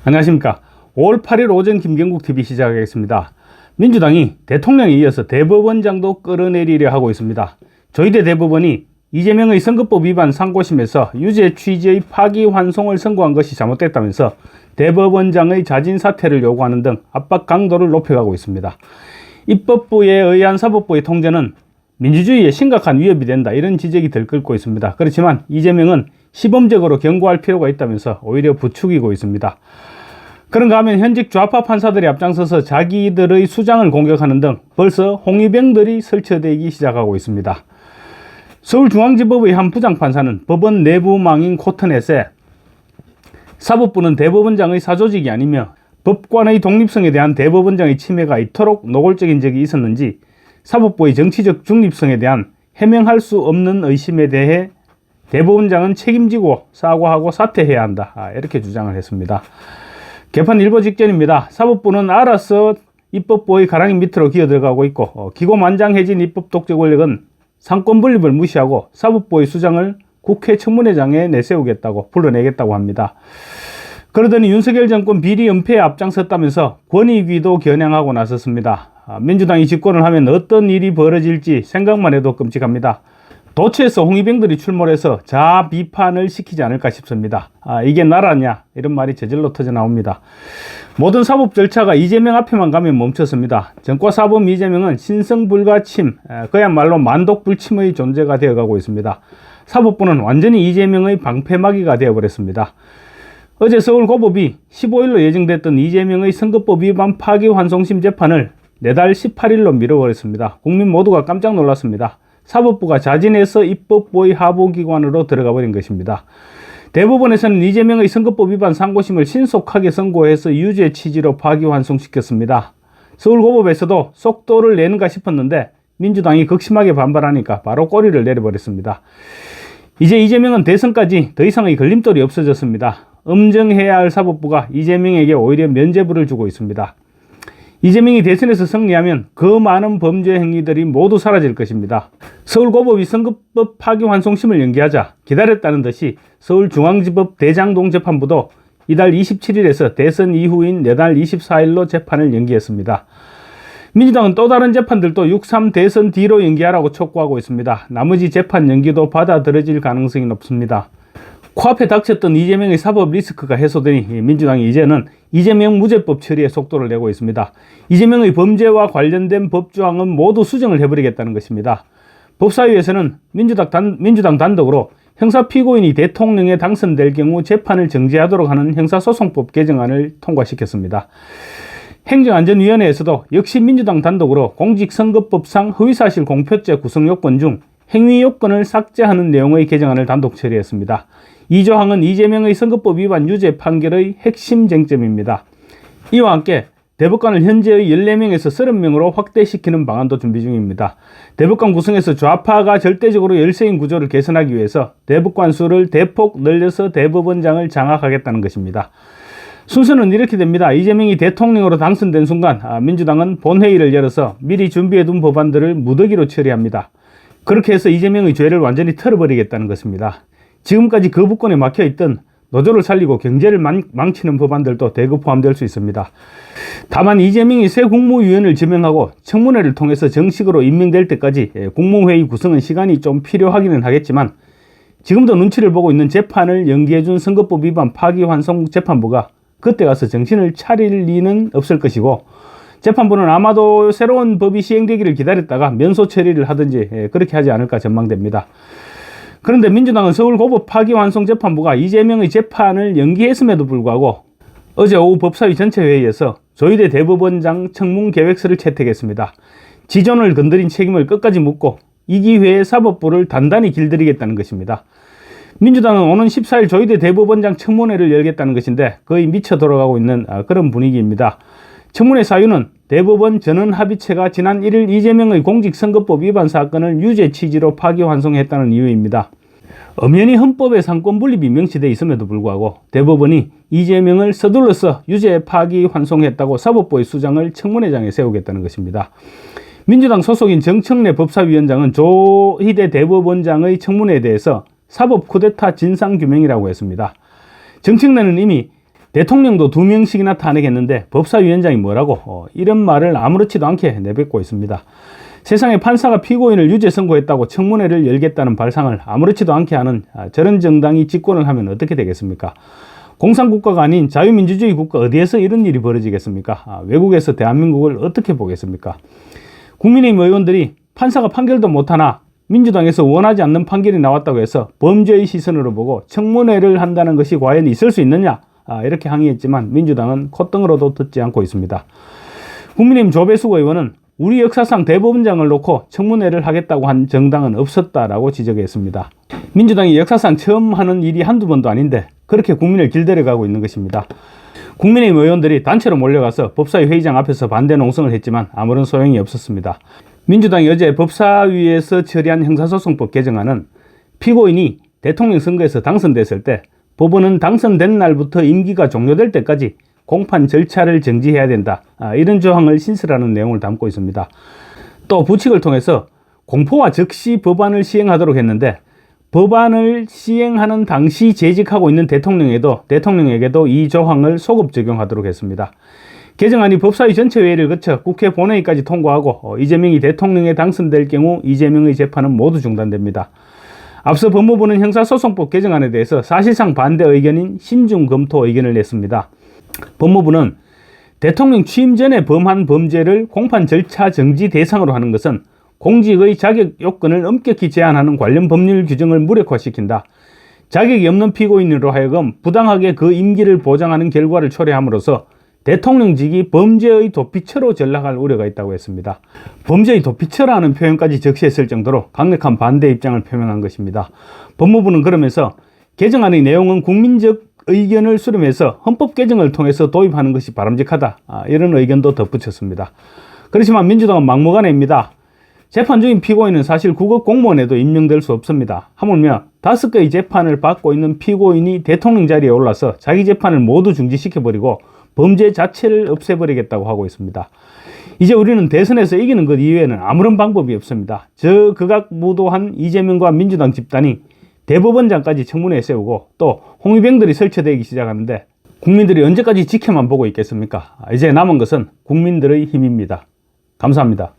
안녕하십니까. 5월 8일 오전 김경국TV 시작하겠습니다. 민주당이 대통령에 이어서 대법원장도 끌어내리려 하고 있습니다. 조희대 대법원이 이재명의 선거법 위반 상고심에서 유죄 취지의 파기환송을 선고한 것이 잘못됐다면서 대법원장의 자진 사퇴를 요구하는 등 압박 강도를 높여가고 있습니다. 입법부에 의한 사법부의 통제는 민주주의에 심각한 위협이 된다, 이런 지적이 들끓고 있습니다. 그렇지만 이재명은 시범적으로 경고할 필요가 있다면서 오히려 부추기고 있습니다. 그런가 하면 현직 좌파 판사들이 앞장서서 자기들의 수장을 공격하는 등 벌써 홍위병들이 설치되기 시작하고 있습니다. 서울중앙지법의 한 부장판사는 법원 내부망인 코트넷에 사법부는 대법원장의 사조직이 아니며 법관의 독립성에 대한 대법원장의 침해가 이토록 노골적인 적이 있었는지 사법부의 정치적 중립성에 대한 해명할 수 없는 의심에 대해 대법원장은 책임지고 사과하고 사퇴해야 한다, 이렇게 주장을 했습니다. 개판 일보 직전입니다. 사법부는 알아서 입법부의 가랑이 밑으로 기어들어가고 있고 기고만장해진 입법 독재 권력은 상권 분립을 무시하고 사법부의 수장을 국회 청문회장에 내세우겠다고 불러내겠다고 합니다. 그러더니 윤석열 정권 비리 은폐에 앞장섰다면서 권익위도 겨냥하고 나섰습니다. 민주당이 집권을 하면 어떤 일이 벌어질지 생각만 해도 끔찍합니다. 도처에서 홍위병들이 출몰해서 자아 비판을 시키지 않을까 싶습니다. 이게 나라냐, 이런 말이 저절로 터져 나옵니다. 모든 사법 절차가 이재명 앞에만 가면 멈췄습니다. 전과사범 이재명은 신성불가침, 그야말로 만독불침의 존재가 되어가고 있습니다. 사법부는 완전히 이재명의 방패막이가 되어버렸습니다. 어제 서울고법이 15일로 예정됐던 이재명의 선거법 위반 파기환송심 재판을 내달 18일로 미뤄버렸습니다. 국민 모두가 깜짝 놀랐습니다. 사법부가 자진해서 입법부의 하부기관으로 들어가 버린 것입니다. 대법원에서는 이재명의 선거법 위반 상고심을 신속하게 선고해서 유죄 취지로 파기환송시켰습니다. 서울고법에서도 속도를 내는가 싶었는데 민주당이 극심하게 반발하니까 바로 꼬리를 내려버렸습니다. 이제 이재명은 대선까지 더 이상의 걸림돌이 없어졌습니다. 엄정해야 할 사법부가 이재명에게 오히려 면죄부를 주고 있습니다. 이재명이 대선에서 승리하면 그 많은 범죄 행위들이 모두 사라질 것입니다. 서울고법이 선거법 파기환송심을 연기하자 기다렸다는 듯이 서울중앙지법 대장동 재판부도 이달 27일에서 대선 이후인 내달 24일로 재판을 연기했습니다. 민주당은 또 다른 재판들도 6.3 대선 뒤로 연기하라고 촉구하고 있습니다. 나머지 재판 연기도 받아들여질 가능성이 높습니다. 코앞에 닥쳤던 이재명의 사법 리스크가 해소되니 민주당이 이제는 이재명 무죄법 처리에 속도를 내고 있습니다. 이재명의 범죄와 관련된 법조항은 모두 수정을 해버리겠다는 것입니다. 법사위에서는 민주당 단독으로 형사피고인이 대통령에 당선될 경우 재판을 정지하도록 하는 형사소송법 개정안을 통과시켰습니다. 행정안전위원회에서도 역시 민주당 단독으로 공직선거법상 허위사실 공표죄 구성요건 중 행위요건을 삭제하는 내용의 개정안을 단독 처리했습니다. 이 조항은 이재명의 선거법 위반 유죄 판결의 핵심 쟁점입니다. 이와 함께 대법관을 현재의 14명에서 30명으로 확대시키는 방안도 준비 중입니다. 대법관 구성에서 좌파가 절대적으로 열세인 구조를 개선하기 위해서 대법관 수를 대폭 늘려서 대법원장을 장악하겠다는 것입니다. 순서는 이렇게 됩니다. 이재명이 대통령으로 당선된 순간 민주당은 본회의를 열어서 미리 준비해둔 법안들을 무더기로 처리합니다. 그렇게 해서 이재명의 죄를 완전히 털어버리겠다는 것입니다. 지금까지 거부권에 막혀있던 노조를 살리고 경제를 망치는 법안들도 대거 포함될 수 있습니다. 다만 이재명이 새 국무위원을 지명하고 청문회를 통해서 정식으로 임명될 때까지 국무회의 구성은 시간이 좀 필요하기는 하겠지만 지금도 눈치를 보고 있는 재판을 연기해준 선거법 위반 파기환송 재판부가 그때 가서 정신을 차릴 리는 없을 것이고 재판부는 아마도 새로운 법이 시행되기를 기다렸다가 면소 처리를 하든지 그렇게 하지 않을까 전망됩니다. 그런데 민주당은 서울고법 파기환송재판부가 이재명의 재판을 연기했음에도 불구하고 어제 오후 법사위 전체 회의에서 조희대 대법원장 청문계획서를 채택했습니다. 지존을 건드린 책임을 끝까지 묻고 이 기회에 사법부를 단단히 길들이겠다는 것입니다. 민주당은 오는 14일 조희대 대법원장 청문회를 열겠다는 것인데 거의 미쳐 돌아가고 있는 그런 분위기입니다. 청문회 사유는 대법원 전원합의체가 지난 1일 이재명의 공직선거법 위반 사건을 유죄 취지로 파기환송했다는 이유입니다. 엄연히 헌법에 상권 분립이 명시되어 있음에도 불구하고 대법원이 이재명을 서둘러서 유죄 파기환송했다고 사법부의 수장을 청문회장에 세우겠다는 것입니다. 민주당 소속인 정청래 법사위원장은 조희대 대법원장의 청문회에 대해서 사법 쿠데타 진상규명이라고 했습니다. 정청래는 이미 대통령도 2명씩이나 탄핵했는데 법사위원장이 뭐라고 이런 말을 아무렇지도 않게 내뱉고 있습니다. 세상에 판사가 피고인을 유죄 선고했다고 청문회를 열겠다는 발상을 아무렇지도 않게 하는 저런 정당이 집권을 하면 어떻게 되겠습니까? 공산국가가 아닌 자유민주주의 국가 어디에서 이런 일이 벌어지겠습니까? 외국에서 대한민국을 어떻게 보겠습니까? 국민의힘 의원들이 판사가 판결도 못하나 민주당에서 원하지 않는 판결이 나왔다고 해서 범죄의 시선으로 보고 청문회를 한다는 것이 과연 있을 수 있느냐? 이렇게 항의했지만 민주당은 콧등으로도 듣지 않고 있습니다. 국민의힘 조배숙 의원은 우리 역사상 대법원장을 놓고 청문회를 하겠다고 한 정당은 없었다라고 지적했습니다. 민주당이 역사상 처음 하는 일이 한두 번도 아닌데 그렇게 국민을 길들여가고 있는 것입니다. 국민의힘 의원들이 단체로 몰려가서 법사위 회의장 앞에서 반대 농성을 했지만 아무런 소용이 없었습니다. 민주당이 어제 법사위에서 처리한 형사소송법 개정안은 피고인이 대통령 선거에서 당선됐을 때 법원은 당선된 날부터 임기가 종료될 때까지 공판 절차를 정지해야 된다. 이런 조항을 신설하는 내용을 담고 있습니다. 또 부칙을 통해서 공포와 즉시 법안을 시행하도록 했는데 법안을 시행하는 당시 재직하고 있는 대통령에게도 이 조항을 소급 적용하도록 했습니다. 개정안이 법사위 전체 회의를 거쳐 국회 본회의까지 통과하고 이재명이 대통령에 당선될 경우 이재명의 재판은 모두 중단됩니다. 앞서 법무부는 형사소송법 개정안에 대해서 사실상 반대 의견인 신중 검토 의견을 냈습니다. 법무부는 대통령 취임 전에 범한 범죄를 공판 절차 정지 대상으로 하는 것은 공직의 자격 요건을 엄격히 제한하는 관련 법률 규정을 무력화시킨다. 자격이 없는 피고인으로 하여금 부당하게 그 임기를 보장하는 결과를 초래함으로써 대통령직이 범죄의 도피처로 전락할 우려가 있다고 했습니다. 범죄의 도피처라는 표현까지 적시했을 정도로 강력한 반대 입장을 표명한 것입니다. 법무부는 그러면서 개정안의 내용은 국민적 의견을 수렴해서 헌법 개정을 통해서 도입하는 것이 바람직하다. 이런 의견도 덧붙였습니다. 그렇지만 민주당은 막무가내입니다. 재판 중인 피고인은 사실 구급 공무원에도 임명될 수 없습니다. 하물며 5개의 재판을 받고 있는 피고인이 대통령 자리에 올라서 자기 재판을 모두 중지시켜버리고 범죄 자체를 없애버리겠다고 하고 있습니다. 이제 우리는 대선에서 이기는 것 이외에는 아무런 방법이 없습니다. 저 극악무도한 이재명과 민주당 집단이 대법원장까지 청문회에 세우고 또 홍위병들이 설치되기 시작하는데 국민들이 언제까지 지켜만 보고 있겠습니까? 이제 남은 것은 국민들의 힘입니다. 감사합니다.